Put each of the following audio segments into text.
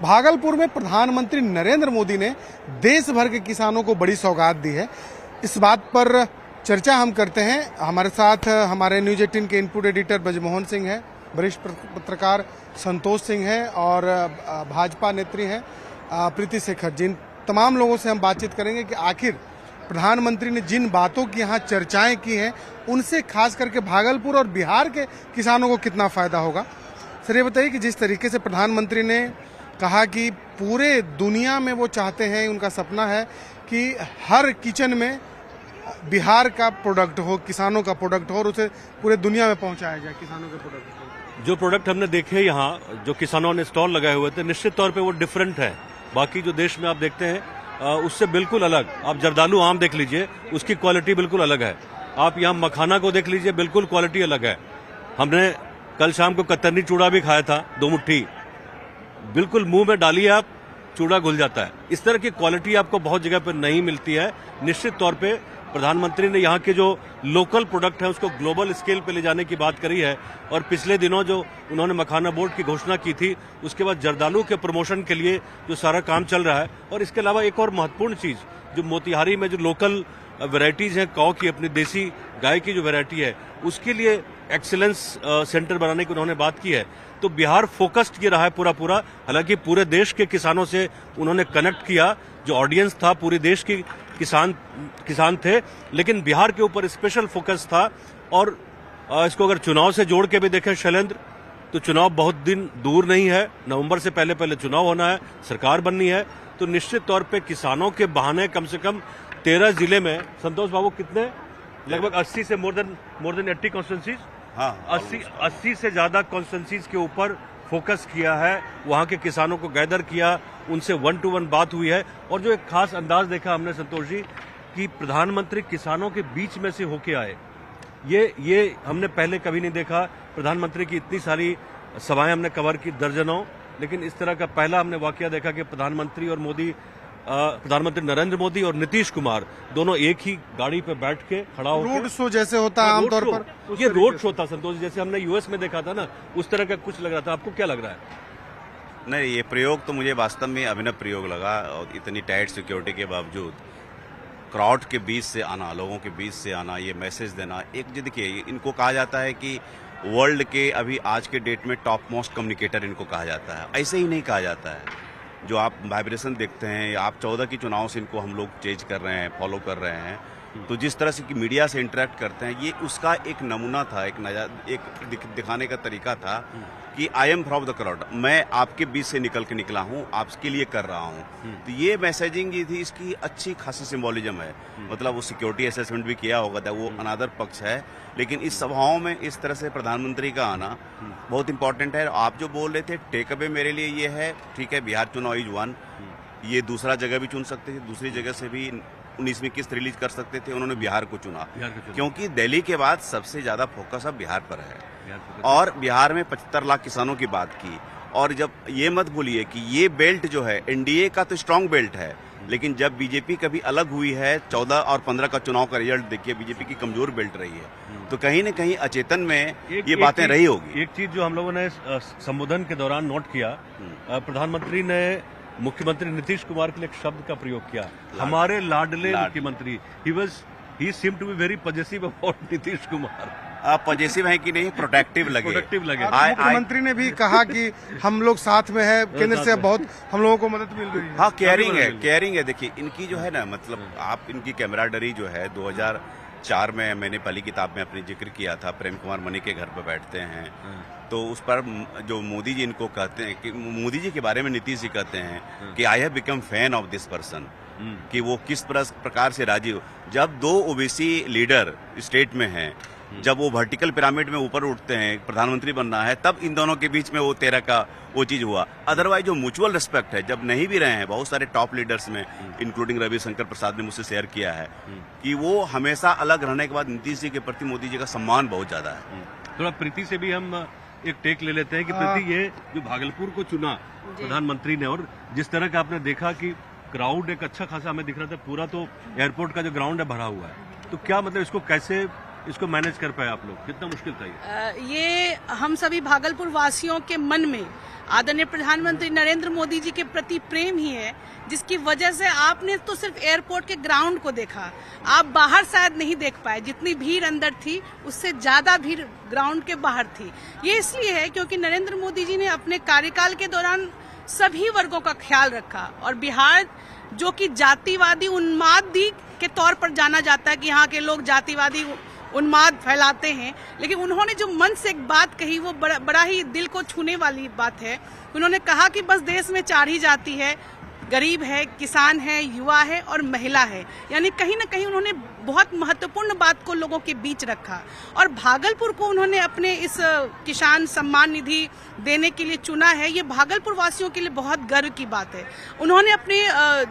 भागलपुर में प्रधानमंत्री नरेंद्र मोदी ने देश भर के किसानों को बड़ी सौगात दी है। इस बात पर चर्चा हम करते हैं। हमारे साथ हमारे न्यूज 18 के इनपुट एडिटर ब्रजमोहन सिंह हैं, वरिष्ठ पत्रकार संतोष सिंह हैं और भाजपा नेत्री हैं प्रीति शेखर। जिन तमाम लोगों से हम बातचीत करेंगे कि आखिर प्रधानमंत्री ने जिन बातों की यहाँ चर्चाएं की हैं उनसे खास करके भागलपुर और बिहार के किसानों को कितना फायदा होगा। सर ये बताइए कि जिस तरीके से प्रधानमंत्री ने कहा कि पूरे दुनिया में वो चाहते हैं, उनका सपना है कि हर किचन में बिहार का प्रोडक्ट हो, किसानों का प्रोडक्ट हो और उसे पूरे दुनिया में पहुंचाया जाए। किसानों के प्रोडक्ट जो प्रोडक्ट हमने देखे यहाँ, जो किसानों ने स्टॉल लगाए हुए थे, निश्चित तौर पे वो डिफरेंट है। बाकी जो देश में आप देखते हैं उससे बिल्कुल अलग। आप जर्दालू आम देख लीजिए, उसकी क्वालिटी बिल्कुल अलग है। आप यहाँ मखाना को देख लीजिए, बिल्कुल क्वालिटी अलग है। हमने कल शाम को कतरनी चूड़ा भी खाया था, 2 मुट्ठी, बिल्कुल मुंह में डालिए आप, चूड़ा घुल जाता है। इस तरह की क्वालिटी आपको बहुत जगह पर नहीं मिलती है। निश्चित तौर पे प्रधानमंत्री ने यहाँ के जो लोकल प्रोडक्ट है उसको ग्लोबल स्केल पे ले जाने की बात करी है। और पिछले दिनों जो उन्होंने मखाना बोर्ड की घोषणा की थी, उसके बाद जर्दालू के प्रमोशन के लिए जो सारा काम चल रहा है। और इसके अलावा एक और महत्वपूर्ण चीज, जो मोतिहारी में जो लोकल वेराइटीज हैं, काऊ की अपनी देसी गाय की जो वेराइटी है, उसके लिए एक्सीलेंस सेंटर बनाने की उन्होंने बात की है। तो बिहार फोकस्ड ये रहा है पूरा। हालांकि पूरे देश के किसानों से उन्होंने कनेक्ट किया, जो ऑडियंस था पूरे देश की किसान थे, लेकिन बिहार के ऊपर स्पेशल फोकस था। और इसको अगर चुनाव से जोड़ के भी देखें शैलेंद्र, तो चुनाव बहुत दिन दूर नहीं है। नवंबर से पहले चुनाव होना है, सरकार बननी है। तो निश्चित तौर पे किसानों के बहाने कम से कम 13 जिले में, संतोष बाबू कितने, लगभग 80 से मोर देन 80 कॉन्स्टिट्यूंसीज, 80 से ज्यादा कॉन्स्टिट्यूंसीज के ऊपर फोकस किया है। वहां के किसानों को गैदर किया, उनसे 1-to-1 बात हुई है। और जो एक खास अंदाज देखा हमने संतोष जी, कि प्रधानमंत्री किसानों के बीच में से होके आए, ये हमने पहले कभी नहीं देखा। प्रधानमंत्री की इतनी सारी सभाएं हमने कवर की, दर्जनों, लेकिन इस तरह का पहला हमने वाकया देखा कि प्रधानमंत्री नरेंद्र मोदी और नीतीश कुमार दोनों एक ही गाड़ी पे बैठ के खड़ा होकर, रोड शो जैसे होता है आमतौर पर, ये रोड शो था संतोष, जैसे हमने यूएस में देखा था ना, उस तरह का कुछ लग रहा था। आपको क्या लग रहा है? नहीं, ये प्रयोग तो मुझे वास्तव में अभिनव प्रयोग लगा। और इतनी टाइट सिक्योरिटी के बावजूद क्राउड के बीच से आना, लोगों के बीच से आना, ये मैसेज देना, एक जो देखिए, इनको कहा जाता है कि वर्ल्ड के अभी आज के डेट में टॉप मोस्ट कम्युनिकेटर इनको कहा जाता है। ऐसे ही नहीं कहा जाता है। जो आप वाइब्रेशन देखते हैं, या आप 14 की चुनाव से इनको हम लोग चेंज कर रहे हैं, फॉलो कर रहे हैं, तो जिस तरह से कि मीडिया से इंटरेक्ट करते हैं, ये उसका एक नमूना था, एक दिखाने का तरीका था कि I am from the crowd, मैं आपके बीच से निकल के निकला हूँ, आपके लिए कर रहा हूँ। तो ये मैसेजिंग ये थी, इसकी अच्छी खासी सिंबोलिज्म है। मतलब वो सिक्योरिटी असेसमेंट भी किया होगा था, वो अनादर पक्ष है। लेकिन इस सभाओं में इस तरह से प्रधानमंत्री का आना बहुत इंपॉर्टेंट है। आप जो बोल रहे थे, टेक अवे मेरे लिए ये है, ठीक है, बिहार चुनाव इज 1, ये दूसरा जगह भी चुन सकते थे, दूसरी जगह से भी 19 में किस्त रिलीज कर सकते थे, उन्होंने बिहार को चुना। क्योंकि दिल्ली के बाद सबसे ज्यादा फोकस अब बिहार पर है। और बिहार में 75 लाख किसानों की बात की। और जब ये मत भूलिए कि ये बेल्ट जो है एनडीए का तो स्ट्रांग बेल्ट है, लेकिन जब बीजेपी कभी अलग हुई है, 14 और 15 का चुनाव का रिजल्ट देखिए, बीजेपी की कमजोर बेल्ट रही है। तो कहीं न कहीं अचेतन में ये बातें रही होगी। एक चीज जो हम लोगों ने संबोधन के दौरान नोट किया, प्रधानमंत्री ने मुख्यमंत्री नीतीश कुमार के लिए एक शब्द का प्रयोग किया, हमारे लाडले मुख्यमंत्री। He seem to be very positive about Nitish Kumar. Positive है कि नहीं, प्रोटेक्टिव लगे। मुख्यमंत्री ने भी कहा कि हम लोग साथ में है, केंद्र से बहुत हम लोगों को मदद मिल रही है। हाँ, केयरिंग है। देखिए, इनकी जो है ना, मतलब आप इनकी कैमराडरी जो है, 2004 में मैंने पहली किताब में अपनी जिक्र किया था, प्रेम कुमार मनी के घर पर बैठते हैं, तो उस पर जो मोदी जी इनको कहते हैं, कि मोदी जी के बारे में नीतीश जी कहते हैं कि I have become fan of this person, कि वो किस प्रकार से राजी हो। जब 2 ओबीसी लीडर स्टेट में हैं, जब वो वर्टिकल पिरामिड में ऊपर उठते हैं, प्रधानमंत्री बनना है, तब इन दोनों के बीच में वो 13 का वो चीज हुआ। अदरवाइज जो म्यूचुअल रिस्पेक्ट है, जब नहीं भी रहे हैं, बहुत सारे टॉप लीडर्स में, इंक्लूडिंग रविशंकर प्रसाद ने मुझसे शेयर किया है कि वो हमेशा अलग रहने के बाद नीतीश जी के प्रति मोदी जी का सम्मान बहुत ज्यादा है। थोड़ा प्रीति से भी हम एक टेक ले लेते हैं कि प्रीति, ये जो भागलपुर को चुना प्रधानमंत्री ने, और जिस तरह का आपने देखा कि क्राउड एक अच्छा खासा हमें दिख रहा था, पूरा तो एयरपोर्ट का जो ग्राउंड है भरा हुआ है, तो क्या मतलब इसको कैसे इसको मैनेज कर पाए आप लोग? कितना मुश्किल था ये? ये हम सभी भागलपुर वासियों के मन में आदरणीय प्रधानमंत्री नरेंद्र मोदी जी के प्रति प्रेम ही है, जिसकी वजह से आपने तो सिर्फ एयरपोर्ट के ग्राउंड को देखा, आप बाहर शायद नहीं देख पाए। जितनी भीड़ अंदर थी उससे ज्यादा भीड़ ग्राउंड के बाहर थी। ये इसलिए है क्योंकि नरेंद्र मोदी जी ने अपने कार्यकाल के दौरान सभी वर्गों का ख्याल रखा, और बिहार जो कि जातिवादी उन्मादी के तौर पर जाना जाता है कि यहाँ के लोग जातिवादी उन्माद फैलाते हैं, लेकिन उन्होंने जो मन से एक बात कही वो बड़ा ही दिल को छूने वाली बात है। उन्होंने कहा कि बस देश में 4 ही जाति है, गरीब है, किसान है, युवा है और महिला है। यानी कहीं ना कहीं उन्होंने बहुत महत्वपूर्ण बात को लोगों के बीच रखा, और भागलपुर को उन्होंने अपने इस किसान सम्मान निधि देने के लिए चुना है। ये भागलपुर वासियों के लिए बहुत गर्व की बात है। उन्होंने अपने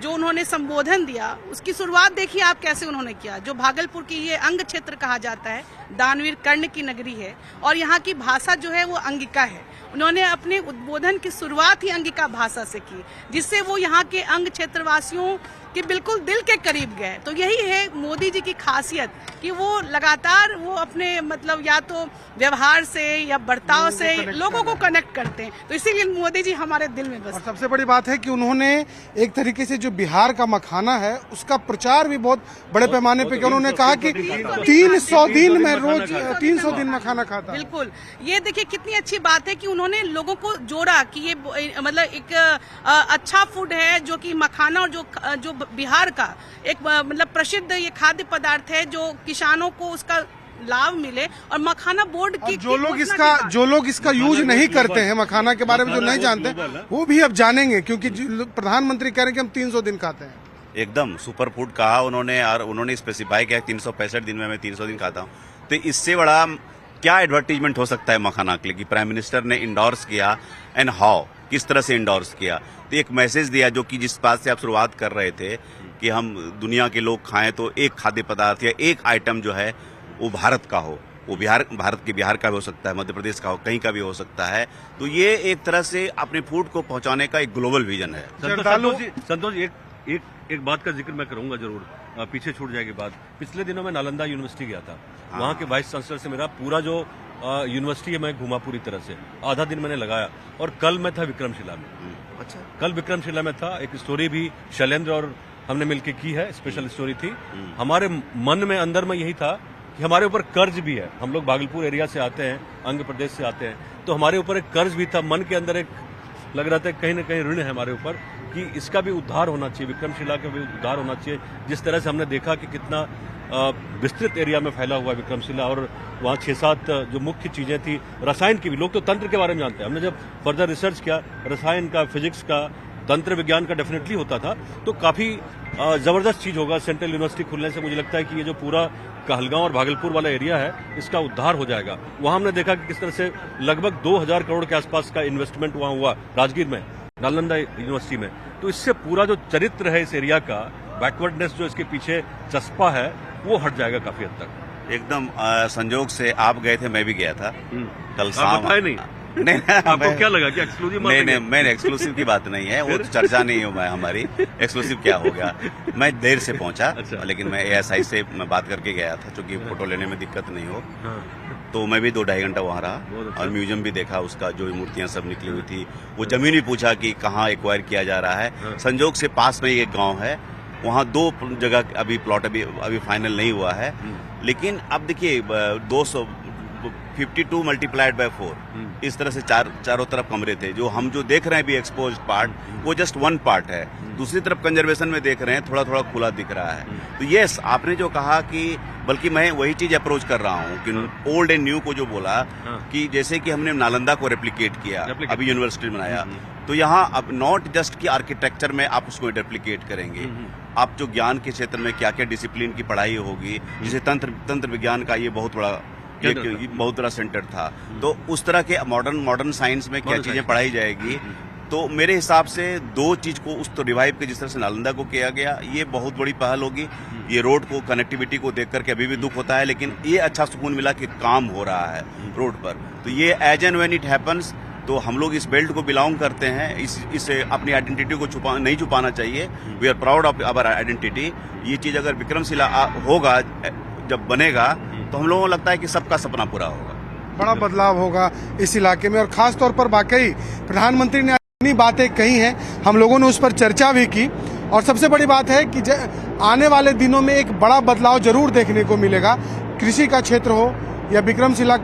जो उन्होंने संबोधन दिया उसकी शुरुआत देखिए आप कैसे उन्होंने किया। जो भागलपुर की ये अंग क्षेत्र कहा जाता है, दानवीर कर्ण की नगरी है, और यहाँ की भाषा जो है वो अंगिका है। उन्होंने अपने उद्बोधन की शुरुआत ही अंगिका भाषा से की, जिससे वो यहाँ के अंग क्षेत्रवासियों के बिल्कुल दिल के करीब गए। तो यही है मोदी जी की खासियत कि वो लगातार वो अपने मतलब या तो व्यवहार से या बर्ताव से लोगों को कनेक्ट करते हैं। तो इसीलिए मोदी जी हमारे दिल में बस। और सबसे बड़ी बात है कि उन्होंने एक तरीके से जो बिहार का मखाना है उसका प्रचार भी बहुत बड़े पैमाने पे किया। उन्होंने कहा कि 300 दिन में रोज 300 दिन मखाना खाता। बिल्कुल, ये देखिए कितनी अच्छी बात है कि उन्होंने लोगों को जोड़ा कि ये मतलब एक अच्छा फूड है जो कि मखाना, और जो बिहार का एक मतलब प्रसिद्ध ये खाद्य पदार्थ है जो किसानों को उसका लाभ मिले। और मखाना बोर्ड की जो लोग इसका यूज नहीं करते हैं, मखाना के बारे में जो नहीं जानते, वो भी अब जानेंगे, क्योंकि प्रधानमंत्री कह रहे हैं कि हम 300 दिन खाते हैं। एकदम सुपर फूड कहा उन्होंने, और उन्होंने स्पेसिफाई किया 365 दिन में मैं 300 दिन खाता हूँ। तो इससे बड़ा क्या एडवर्टीजमेंट हो सकता है मखाना के लिए कि प्राइम मिनिस्टर ने इंडोर्स किया, एंड हाउ, किस तरह से इंडोर्स किया। तो एक मैसेज दिया जो कि जिस बात से आप शुरुआत कर रहे थे कि हम दुनिया के लोग खाएं तो एक खाद्य पदार्थ या एक आइटम जो है वो भारत का हो, वो भारत के बिहार का भी हो सकता है, मध्य प्रदेश का हो, कहीं का भी हो सकता है। तो ये एक तरह से अपने फूड को पहुंचाने का एक ग्लोबल विजन है। संतोष जी, एक बात का जिक्र मैं करूंगा जरूर, पीछे छूट जाएगी बात। पिछले दिनों में नालंदा यूनिवर्सिटी गया था, वहाँ के वाइस चांसलर से मेरा पूरा जो यूनिवर्सिटी है मैं घुमा पूरी तरह से, आधा दिन मैंने लगाया। और कल मैं था विक्रमशिला में। अच्छा, कल विक्रमशिला में था। एक स्टोरी भी शैलेंद्र और हमने मिलकर की है, स्पेशल स्टोरी थी। हमारे मन में अंदर में यही था कि हमारे ऊपर कर्ज भी है। हम लोग भागलपुर एरिया से आते हैं, अंग प्रदेश से आते हैं, तो हमारे ऊपर एक कर्ज भी था। मन के अंदर एक लग रहा था कहीं न कहीं ऋण है हमारे ऊपर कि इसका भी उद्धार होना चाहिए, विक्रमशिला का भी उद्धार होना चाहिए। जिस तरह से हमने देखा कि कितना विस्तृत एरिया में फैला हुआ विक्रमशिला, और वहाँ 6-7 जो मुख्य चीजें थी, रसायन की भी, लोग तो तंत्र के बारे में जानते हैं। हमने जब फर्दर रिसर्च किया, रसायन का, फिजिक्स का, तंत्र विज्ञान का डेफिनेटली होता था। तो काफी जबरदस्त चीज होगा। सेंट्रल यूनिवर्सिटी खुलने से मुझे लगता है कि ये जो पूरा कहलगांव और भागलपुर वाला एरिया है इसका उद्धार हो जाएगा। वहां हमने देखा कि किस तरह से लगभग 2000 करोड़ के आसपास का इन्वेस्टमेंट वहां हुआ राजगीर में, नालंदा यूनिवर्सिटी में। तो इससे पूरा जो चरित्र है इस एरिया का, बैकवर्डनेस जो इसके पीछे चस्पा है, वो हट जाएगा काफी हद तक। एकदम संजोग से आप गए थे, मैं भी गया था कल शाम। नहीं नहीं, आपको क्या लगा कि एक्सक्लूसिव? नहीं, मैंने एक्सक्लूसिव की बात नहीं है, वो तो चर्चा नहीं हो हमारी। एक्सक्लूसिव क्या हो गया, मैं देर से पहुंचा। अच्छा। लेकिन मैं ASI से मैं बात करके गया था, क्योंकि फोटो लेने में दिक्कत नहीं हो। हाँ। तो मैं भी 2-2.5 घंटा वहाँ रहा, अच्छा। और म्यूजियम भी देखा, उसका जो मूर्तियां सब निकली हुई थी। वो जमीन भी पूछा कि कहाँ एक्वायर किया जा रहा है। संजोग से पास में ही एक गाँव है, वहाँ 2 जगह अभी प्लॉट अभी फाइनल नहीं हुआ है। लेकिन अब देखिए 252 मल्टीप्लाइड बाय 4, इस तरह से चारों तरफ कमरे थे। जो हम जो देख रहे हैं भी एक्सपोज पार्ट, वो जस्ट 1 पार्ट है। दूसरी तरफ कंजर्वेशन में देख रहे हैं, थोड़ा थोड़ा खुला दिख रहा है। तो यस, आपने जो कहा कि, बल्कि मैं वही चीज अप्रोच कर रहा हूँ कि ओल्ड एंड न्यू को जो बोला कि जैसे कि हमने नालंदा को रेप्लिकेट किया, अभी यूनिवर्सिटी बनाया, तो यहाँ अब नॉट जस्ट कि आर्किटेक्चर में आप उसको रेप्लिकेट करेंगे, आप जो ज्ञान के क्षेत्र में क्या क्या डिसिप्लिन की पढ़ाई होगी, जैसे तंत्र विज्ञान का ये बहुत बड़ा सेंटर था। तो उस तरह के मॉडर्न साइंस में क्या चीजें पढ़ाई जाएगी। तो मेरे हिसाब से 2 चीज को उस तो रिवाइव के जिस तरह से नालंदा को किया गया, ये बहुत बड़ी पहल होगी। ये रोड को, कनेक्टिविटी को देख करके अभी भी दुख होता है, लेकिन ये अच्छा सुकून मिला कि काम हो रहा है रोड पर। तो ये as and when it happens, तो हम लोग इस बेल्ट को बिलोंग करते हैं, इसे अपनी आइडेंटिटी को नहीं छुपाना चाहिए। We are proud of our identity. ये चीज अगर विक्रमशिला होगा, जब बनेगा, तो हम लोगों को लगता है कि सबका सपना पूरा होगा। बड़ा बदलाव होगा इस इलाके में। और खास तौर पर वाकई प्रधानमंत्री ने इतनी बातें कही हैं, हम लोगों ने उस पर चर्चा भी की। और सबसे बड़ी बात है कि आने वाले दिनों में एक बड़ा बदलाव जरूर देखने को मिलेगा। कृषि का क्षेत्र हो या विक्रमशिला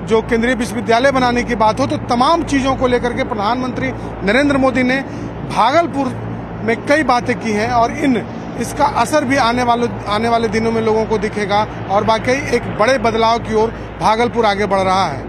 जो केंद्रीय विश्वविद्यालय बनाने की बात हो, तो तमाम चीजों को लेकर के प्रधानमंत्री नरेंद्र मोदी ने भागलपुर में कई बातें की हैं और इसका असर भी आने वाले दिनों में लोगों को दिखेगा और वाकई एक बड़े बदलाव की ओर भागलपुर आगे बढ़ रहा है।